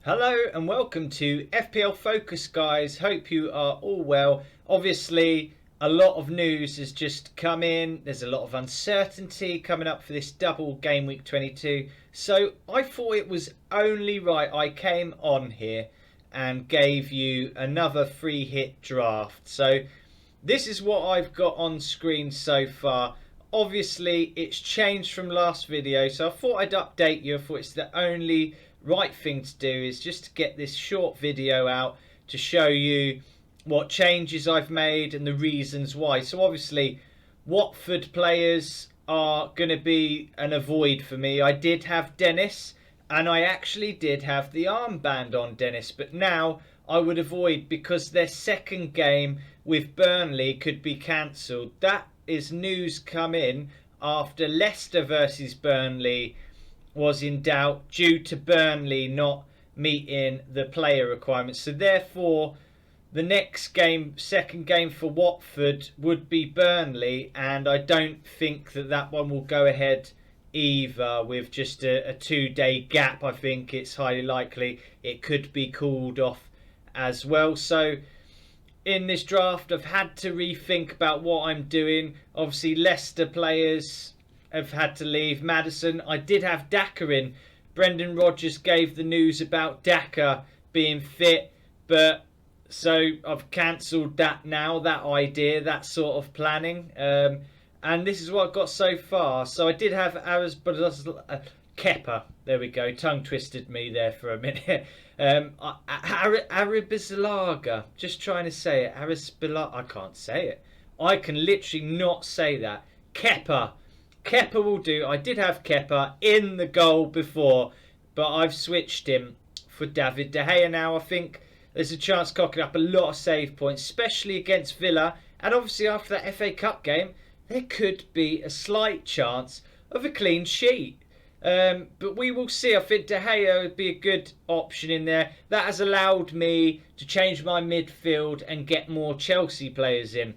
Hello and welcome to FPL Focus, guys. Hope you are all well. Obviously, a lot of news has just come in. There's a lot of uncertainty coming up for this double game week 22. So I thought it was only right I came on here and gave you another free hit draft. So this is what I've got on screen so far. Obviously, it's changed from last video, so I thought I'd update you. I thought it's the only right thing to do is just to get this short video out to show you what changes I've made and the reasons why. So obviously, Watford players are going to be an avoid for me. I did have Dennis, and I actually did have the armband on Dennis, but now I would avoid because their second game with Burnley could be cancelled. That is news come in after Leicester versus Burnley was in doubt due to Burnley not meeting the player requirements. So therefore, the next game, second game for Watford, would be Burnley, and I don't think that one will go ahead either with just a 2-day gap. I think it's highly likely it could be called off as well. So in this draft, I've had to rethink about what I'm doing. Obviously, Leicester players have had to leave. Maddison, I did have Daka in. Brendan Rodgers gave the news about Daka being fit, but so I've cancelled that now, that idea, that sort of planning. And this is what I've got so far. So I did have Kepa. There we go. Tongue twisted me there for a minute. Arabizalaga. Just trying to say it. Arabizalaga. I can't say it. I can literally not say that. Kepa. Kepa will do. I did have Kepa in the goal before, but I've switched him for David De Gea now. I think there's a chance cocking up a lot of save points, especially against Villa. And obviously after that FA Cup game, there could be a slight chance of a clean sheet. But we will see. I think De Gea would be a good option in there. That has allowed me to change my midfield and get more Chelsea players in.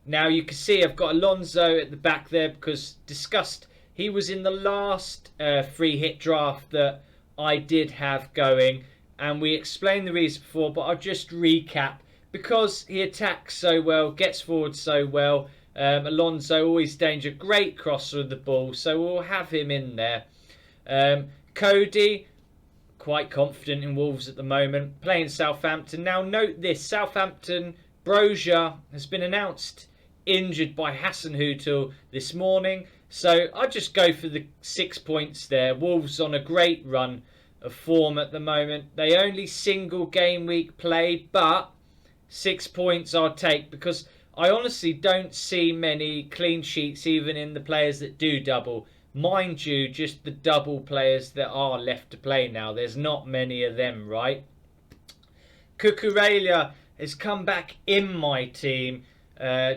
Now you can see I've got Alonso at the back there because discussed he was in the last free hit draft that I did have going, and we explained the reason before, but I'll just recap because he attacks so well, gets forward so well. Alonso always danger, great crosser of the ball, so we'll have him in there. Cody, quite confident in Wolves at the moment, playing Southampton. Now note this, Southampton, Brozier has been announced injured by Hasenhüttl this morning, so I just go for the 6 points there. Wolves on a great run of form at the moment. They only single game week play, but 6 points I'll take because I honestly don't see many clean sheets even in the players that do double. Mind you, just the double players that are left to play now. There's not many of them, right? Cucurella has come back in my team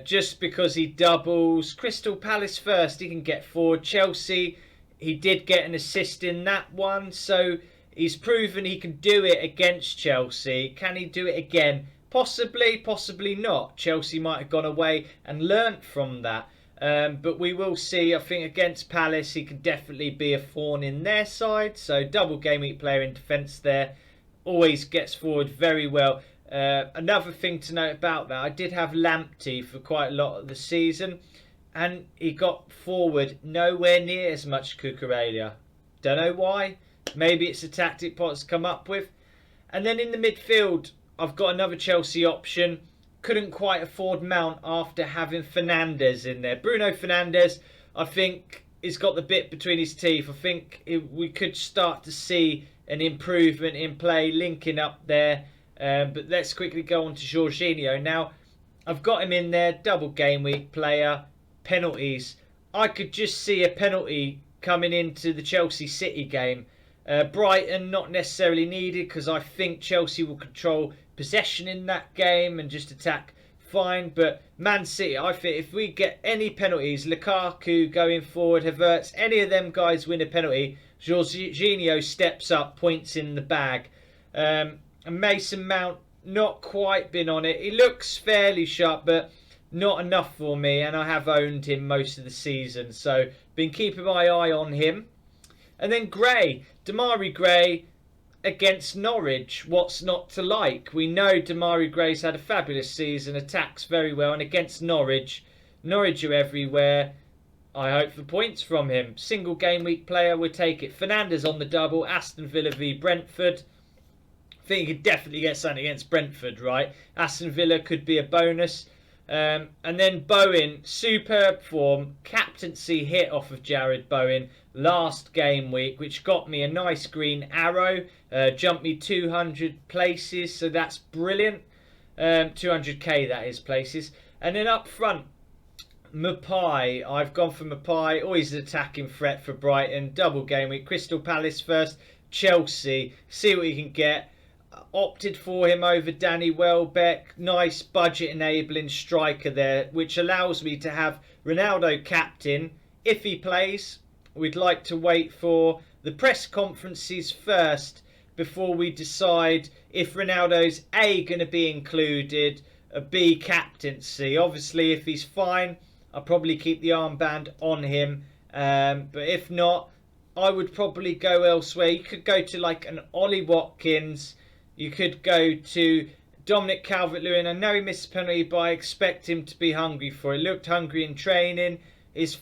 just because he doubles. Crystal Palace first, he can get forward. Chelsea, he did get an assist in that one, so he's proven he can do it against Chelsea. Can he do it again? Possibly, possibly not. Chelsea might have gone away and learnt from that. But we will see. I think against Palace, he can definitely be a thorn in their side. So double game week player in defence there. Always gets forward very well. Another thing to note about that, I did have Lamptey for quite a lot of the season, and he got forward nowhere near as much Cucurella. Don't know why. Maybe it's a tactic Potts come up with. And then in the midfield, I've got another Chelsea option. Couldn't quite afford Mount after having Fernandes in there. Bruno Fernandes, I think, has got the bit between his teeth. I think we could start to see an improvement in play, linking up there. But let's quickly go on to Jorginho. Now, I've got him in there, double game week player, penalties. I could just see a penalty coming into the Chelsea City game. Brighton, not necessarily needed because I think Chelsea will control possession in that game and just attack fine. But Man City, I think if we get any penalties, Lukaku going forward, Havertz, any of them guys win a penalty, Jorginho steps up, points in the bag. And Mason Mount, not quite been on it. He looks fairly sharp, but not enough for me, and I have owned him most of the season, so been keeping my eye on him. And then Gray, Damari Gray, against Norwich. What's not to like? We know Demarai Gray's had a fabulous season, attacks very well, and against Norwich are everywhere. I hope for points from him. Single game week player would take it. Fernandes on the double. Aston Villa v Brentford. I think he could definitely get something against Brentford, right? Aston Villa could be a bonus. And then Bowen, superb form. Captaincy hit off of Jared Bowen last game week, which got me a nice green arrow. Jumped me 200 places, so that's brilliant. 200k, that is, places. And then up front, Mapai. I've gone for Mapai. Always an attacking threat for Brighton. Double game week. Crystal Palace first. Chelsea. See what you can get. Opted for him over Danny Welbeck. Nice budget enabling striker there, which allows me to have Ronaldo captain if he plays. We'd like to wait for the press conferences first before we decide if Ronaldo's A, going to be included, B, captaincy. Obviously, if he's fine, I'll probably keep the armband on him. But if not, I would probably go elsewhere. You could go to like an Ollie Watkins. You could go to Dominic Calvert-Lewin. I know he missed a penalty, but I expect him to be hungry for it. Looked hungry in training. He's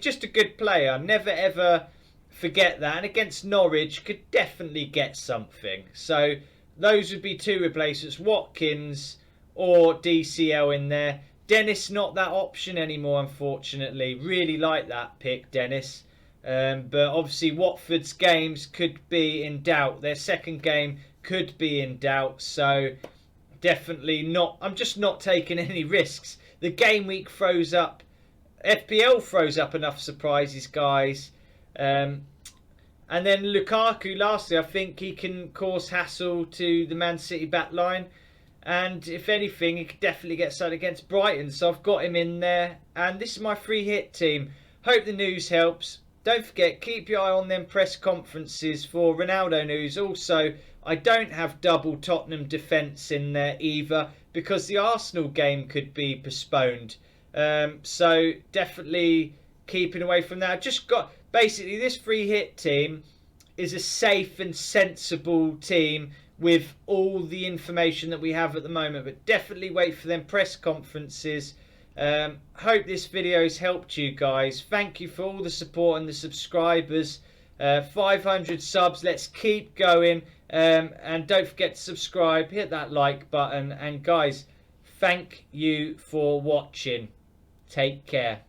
just a good player. Never ever forget that. And against Norwich, could definitely get something. So those would be two replacements. Watkins or DCL in there. Dennis, not that option anymore, unfortunately. Really like that pick, Dennis. But obviously Watford's games could be in doubt. Their second game could be in doubt. So definitely not. I'm just not taking any risks. The game week throws up. FPL throws up enough surprises, guys. And then Lukaku, lastly, I think he can cause hassle to the Man City back line. And if anything, he could definitely get something against Brighton. So I've got him in there. And this is my free hit team. Hope the news helps. Don't forget, keep your eye on them press conferences for Ronaldo news. Also, I don't have double Tottenham defence in there either, because the Arsenal game could be postponed. So definitely keeping away from that. I've just got, basically, this free hit team is a safe and sensible team with all the information that we have at the moment. But definitely wait for them press conferences. Hope this video has helped you guys. Thank you for all the support and the subscribers. 500 subs. Let's keep going. And don't forget to subscribe. Hit that like button. And guys, thank you for watching. Take care.